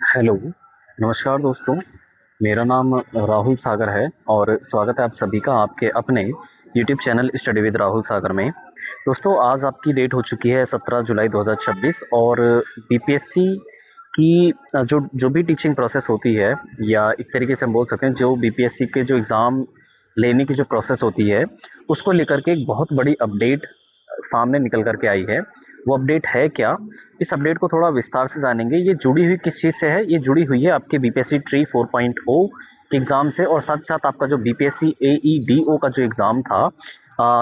Hello, नमस्कार दोस्तों। मेरा नाम राहुल सागर है और स्वागत है आप सभी का आपके अपने YouTube channel study with Rahul Sagar में। दोस्तों, आज आपकी डेट हो चुकी है 17 जुलाई 2026 और बीपीएससी की जो जो भी टीचिंग प्रोसेस होती है, या एक तरीके से हम बोल सकते हैं जो बीपीएससी के जो एग्ज़ाम लेने की जो प्रोसेस होती है, उसको लेकर के एक बहुत बड़ी अपडेट सामने निकल कर के आई है। वो अपडेट है क्या? इस अपडेट को थोड़ा विस्तार से जानेंगे। ये जुड़ी हुई किस चीज़ से है? ये जुड़ी हुई है आपके बीपीएससी ट्री 4.0 के एग्ज़ाम से, और साथ साथ आपका जो बीपीएससी एईडीओ का जो एग्ज़ाम था,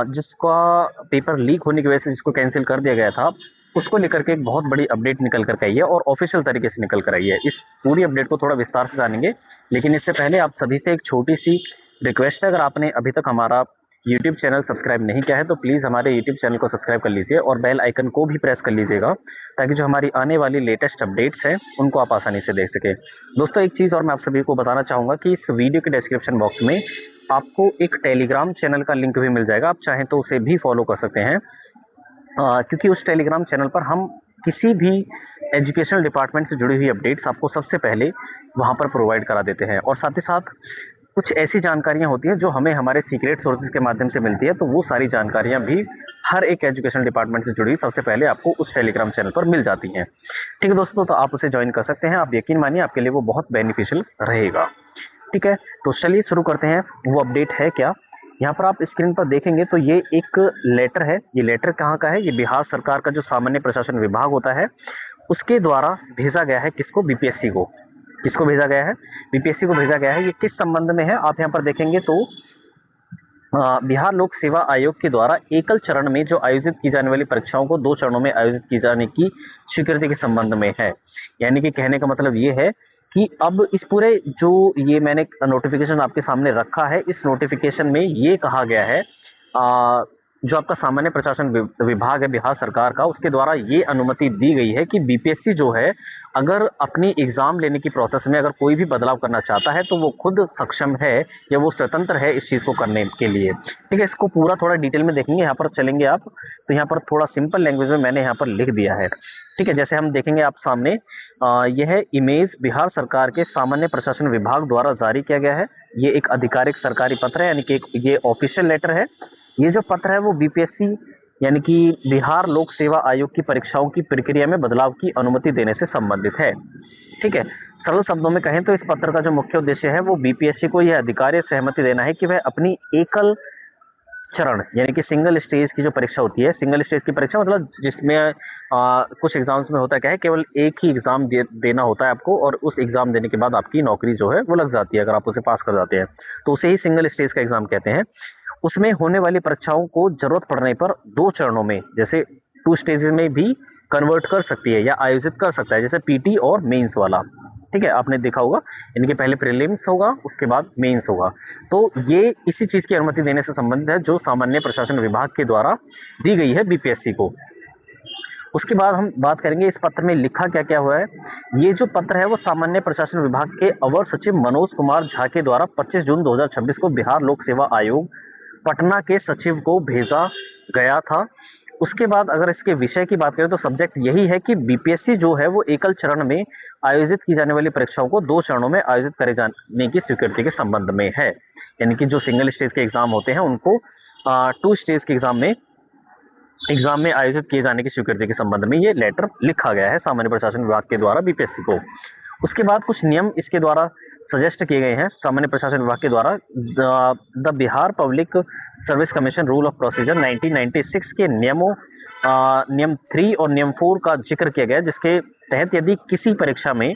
जिसका पेपर लीक होने की वजह से जिसको कैंसिल कर दिया गया था, उसको लेकर के एक बहुत बड़ी अपडेट निकल कर के आई है और ऑफिशियल तरीके से निकल कर आई है। इस पूरी अपडेट को थोड़ा विस्तार से जानेंगे, लेकिन इससे पहले आप सभी से एक छोटी सी रिक्वेस्ट है। अगर आपने अभी तक हमारा यूट्यूब चैनल सब्सक्राइब नहीं किया है तो प्लीज़ हमारे यूट्यूब चैनल को सब्सक्राइब कर लीजिए और बेल आइकन को भी प्रेस कर लीजिएगा, ताकि जो हमारी आने वाली लेटेस्ट अपडेट्स हैं उनको आप आसानी से देख सकें। दोस्तों, एक चीज़ और मैं आप सभी को बताना चाहूँगा कि इस वीडियो के डिस्क्रिप्शन बॉक्स में आपको एक टेलीग्राम चैनल का लिंक भी मिल जाएगा। आप चाहें तो उसे भी फॉलो कर सकते हैं, क्योंकि उस टेलीग्राम चैनल पर हम किसी भी एजुकेशनल डिपार्टमेंट से जुड़ी हुई अपडेट्स आपको सबसे पहले वहाँ पर प्रोवाइड करा देते हैं, और साथ ही साथ कुछ ऐसी जानकारियाँ होती हैं जो हमें हमारे सीक्रेट सोर्सेज के माध्यम से मिलती है, तो वो सारी जानकारियाँ भी हर एक एजुकेशनल डिपार्टमेंट से जुड़ी सबसे पहले आपको उस टेलीग्राम चैनल पर मिल जाती हैं। ठीक है दोस्तों, तो आप उसे ज्वाइन कर सकते हैं। आप यकीन मानिए आपके लिए वो बहुत बेनिफिशियल रहेगा। ठीक है, तो चलिए शुरू करते हैं। वो अपडेट है क्या? यहाँ पर आप स्क्रीन पर देखेंगे तो ये एक लेटर है। ये लेटर कहाँ का है? ये बिहार सरकार का जो सामान्य प्रशासन विभाग होता है, उसके द्वारा भेजा गया है। किसको? बीपीएससी को। किसको भेजा गया है? बीपीएससी को भेजा गया है। ये किस संबंध में है? आप यहाँ पर देखेंगे तो बिहार लोक सेवा आयोग के द्वारा एकल चरण में जो आयोजित की जाने वाली परीक्षाओं को 2 चरणों में आयोजित की जाने की स्वीकृति के संबंध में है। यानी कि कहने का मतलब ये है कि अब इस पूरे जो ये मैंने नोटिफिकेशन आपके सामने रखा है, इस नोटिफिकेशन में ये कहा गया है, जो आपका सामान्य प्रशासन विभाग है बिहार सरकार का, उसके द्वारा ये अनुमति दी गई है कि बीपीएससी जो है, अगर अपनी एग्जाम लेने की प्रोसेस में अगर कोई भी बदलाव करना चाहता है तो वो खुद सक्षम है, या वो स्वतंत्र है इस चीज़ को करने के लिए। ठीक है, इसको पूरा थोड़ा डिटेल में देखेंगे। यहाँ पर चलेंगे आप तो यहाँ पर थोड़ा सिंपल लैंग्वेज में मैंने यहाँ पर लिख दिया है। ठीक है, जैसे हम देखेंगे आप सामने, यह इमेज बिहार सरकार के सामान्य प्रशासन विभाग द्वारा जारी किया गया है। ये एक आधिकारिक सरकारी पत्र है, यानी कि ये ऑफिशियल लेटर है। ये जो पत्र है वो बीपीएससी यानी कि बिहार लोक सेवा आयोग की परीक्षाओं की प्रक्रिया में बदलाव की अनुमति देने से संबंधित है। ठीक है, सरल शब्दों में कहें तो इस पत्र का जो मुख्य उद्देश्य है वो बीपीएससी को यह अधिकारिक सहमति देना है कि वह अपनी एकल चरण यानी कि सिंगल स्टेज की जो परीक्षा होती है, सिंगल स्टेज की परीक्षा मतलब जिसमें कुछ एग्जाम्स में होता क्या है, केवल एक ही एग्जाम देना होता है आपको, और उस एग्जाम देने के बाद आपकी नौकरी जो है वो लग जाती है अगर आप उसे पास कर जाते हैं, तो उसे ही सिंगल स्टेज का एग्जाम कहते हैं। उसमें होने वाली परीक्षाओं को जरूरत पड़ने पर 2 चरणों में, जैसे 2 स्टेजेस में भी कन्वर्ट कर सकती है या आयोजित कर सकता है, जैसे पीटी और मेंस वाला। ठीक है, आपने देखा होगा, इनके पहले प्रीलिम्स होगा, उसके बाद मेंस होगा। तो ये इसी चीज की अनुमति देने से संबंधित है जो सामान्य प्रशासन विभाग के द्वारा दी गई है बीपीएससी को। उसके बाद हम बात करेंगे इस पत्र में लिखा क्या क्या हुआ है। ये जो पत्र है वो सामान्य प्रशासन विभाग के अवर सचिव मनोज कुमार झा के द्वारा 25 जून 2026 को बिहार लोक सेवा आयोग पटना के सचिव को भेजा गया था। उसके बाद अगर इसके विषय की बात करें तो सब्जेक्ट यही है कि बीपीएससी जो है वो एकल चरण में आयोजित की जाने वाली परीक्षाओं को 2 चरणों में आयोजित करे जाने की स्वीकृति के संबंध में है। यानी कि जो सिंगल स्टेज के एग्जाम होते हैं उनको 2 स्टेज के एग्जाम में आयोजित किए जाने की स्वीकृति के संबंध में ये लेटर लिखा गया है सामान्य प्रशासन विभाग के द्वारा बीपीएससी को। उसके बाद कुछ नियम इसके द्वारा सजेस्ट किए गए हैं सामान्य प्रशासन विभाग के द्वारा। The Bihar public service commission rule of procedure 1996 के नियम 3 और नियम 4 का जिक्र किया गया, जिसके तहत यदि किसी परीक्षा में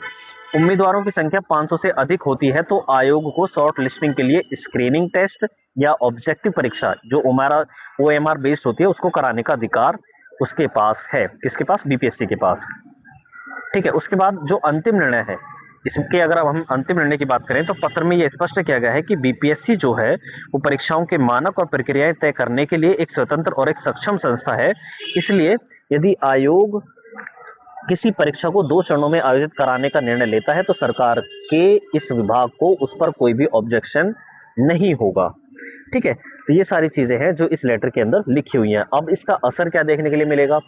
उम्मीदवारों की संख्या 500 से अधिक होती है तो आयोग को शॉर्ट लिस्टिंग के लिए स्क्रीनिंग टेस्ट या ऑब्जेक्टिव परीक्षा जो ओएमआर बेस्ड होती है उसको कराने का अधिकार उसके पास है। किसके पास? बीपीएससी के पास। ठीक है, उसके बाद जो अंतिम निर्णय है इसके, अगर अब हम अंतिम निर्णय की बात करें तो पत्र में यह स्पष्ट किया गया है कि बीपीएससी जो है वो परीक्षाओं के मानक और प्रक्रियाएं तय करने के लिए एक स्वतंत्र और एक सक्षम संस्था है। इसलिए यदि आयोग किसी परीक्षा को 2 चरणों में आयोजित कराने का निर्णय लेता है तो सरकार के इस विभाग को उस पर कोई भी ऑब्जेक्शन नहीं होगा। ठीक है, तो ये सारी चीजें हैं जो इस लेटर के अंदर लिखी हुई हैं। अब इसका असर क्या देखने के लिए मिलेगा?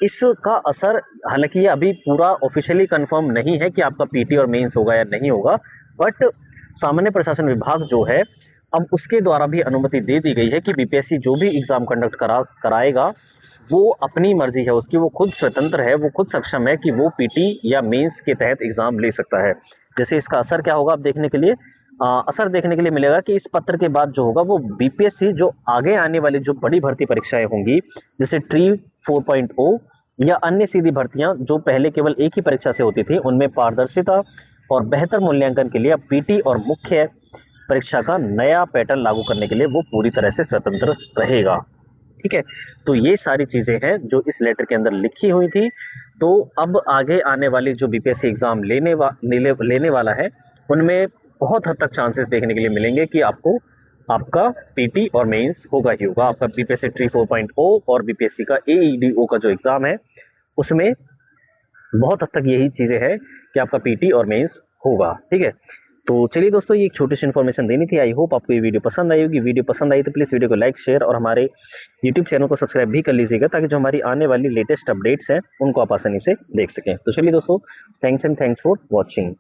इसका असर, हालांकि ये अभी पूरा ऑफिशियली कंफर्म नहीं है कि आपका पीटी और मेंस होगा या नहीं होगा, बट सामान्य प्रशासन विभाग जो है अब उसके द्वारा भी अनुमति दे दी गई है कि बीपीएससी जो भी एग्जाम कंडक्ट कराएगा वो अपनी मर्जी है उसकी, वो खुद स्वतंत्र है, वो खुद सक्षम है कि वो पीटी या मेंस के तहत एग्जाम ले सकता है। जैसे इसका असर क्या होगा आप देखने के लिए असर देखने के लिए मिलेगा कि इस पत्र के बाद जो होगा वो बीपीएससी जो आगे आने वाली जो बड़ी भर्ती परीक्षाएं होंगी, जैसे ट्री 4.0 या अन्य सीधी भर्तियां जो पहले केवल एक ही परीक्षा से होती थी, उनमें पारदर्शिता और बेहतर मूल्यांकन के लिए अब पीटी और मुख्य परीक्षा का नया पैटर्न लागू करने के लिए वो पूरी तरह से स्वतंत्र रहेगा। ठीक है, तो ये सारी चीजें हैं जो इस लेटर के अंदर लिखी हुई थी। तो अब आगे आने वाली जो बीपीएससी एग्जाम लेने वाला है, उनमें बहुत हद तक चांसेस देखने के लिए मिलेंगे कि आपको आपका पीटी और मेंस होगा ही होगा। आपका बीपीएससी ट्री 4.0 और बीपीएससी का एईडीओ का जो एग्जाम है उसमें बहुत हद तक यही चीजें हैं कि आपका पीटी और मेंस होगा। ठीक है, तो चलिए दोस्तों, ये एक छोटी सी इन्फॉर्मेशन देनी थी। आई होप आपको ये वीडियो पसंद आई होगी। वीडियो पसंद आई तो प्लीज़ वीडियो को लाइक, शेयर और हमारे यूट्यूब चैनल को सब्सक्राइब भी कर लीजिएगा, ताकि जो हमारी आने वाली लेटेस्ट अपडेट्स हैं उनको आप आसानी से देख सकें। तो चलिए दोस्तों, थैंक्स फॉर वॉचिंग।